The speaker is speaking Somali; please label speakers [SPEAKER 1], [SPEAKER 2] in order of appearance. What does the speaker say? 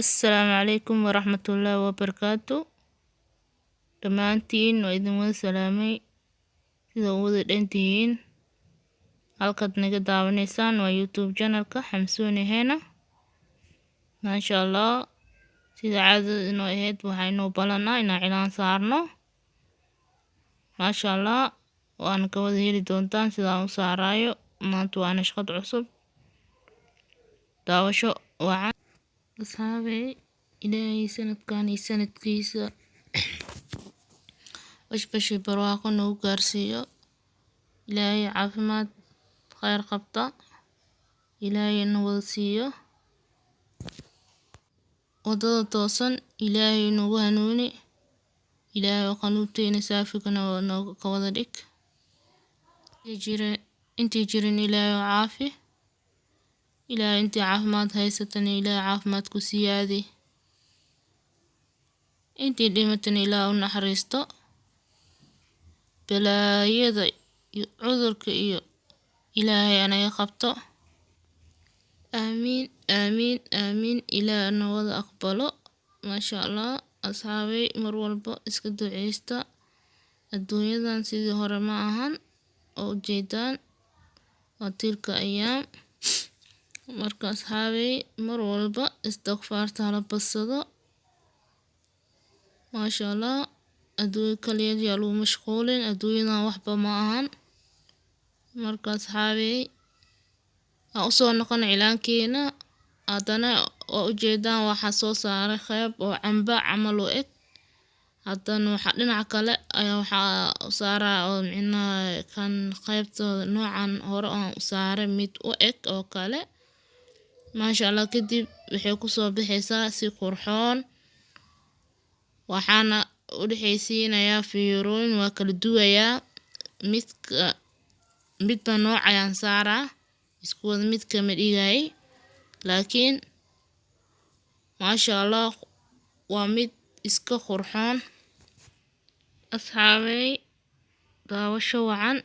[SPEAKER 1] Assalaamu calaykum waraxmatullaahi wabarakaatu. Dhammaantiin waa idin wada salaamay sida u wada dhantihiin. Halkaad naga daawanaysaan waa YouTube channelka Xamsuuni Heena. Maasha Allah, sida caadada inoo ahayd waxaynu balanaa inaan cilaan saarno. Maasha Allah, waan ka wada heli doontaan sidaan u saarayo. Maanta waa nashqad cusub. Daawasho wacan. Asxaabey, ilaahay sanadkan iyo sanadkiisa bashbashi barwaaqo nagu gaarsiiyo. Ilaahay caafimaad khayr qabta. Ilaahay na wada siiyo wadada toosan. Ilaahay nagu hanuuni. Ilaahay oo qanuubteena saafigana nooga ka wada dhig. intii jirin ilaahay oo caafi. ilaahay intii caafimaad haysatan ilaahay caafimaad ku siyaadi. intii dhimatan ilaahay u naxariisto. balaayada iyo cudurka iyo ilaahay anaga qabto. aamiin aamiin aamiin. ilaahay na wada aqbalo. maasha Allah, asxaabey mar walba iska duceysta. adduunyadan sidii hore ma ahan oo ujeedaan waa tilka ayaam. marka asxaabey mar walba istighfaarta hala badsado. maasha Allah, adduunyo kaliya yaa lagu mashquulin. adduunyadan waxba ma ahan. marka asxaabey aan usoo noqon cilaankeena. haddana waa ujeedaan waxaa soo saaray qayb oo camba camal u eg. haddana waxa dhinaca kale ayaa waxaa saaraa oo micnaha kan qaybtooda noocan hore aan u saaray mid u eg oo kale. maasha Allah, kadib waxay ku soo bixaysaa si qurxoon. waxaana u dhexaysiinayaa fiirooyin waa kala duwayaa. midba nooc ayaan saaraa. isku wada mid kama dhigay. laakiin maasha Allah waa mid iska qurxoon. asxaabey, daawasho wacan.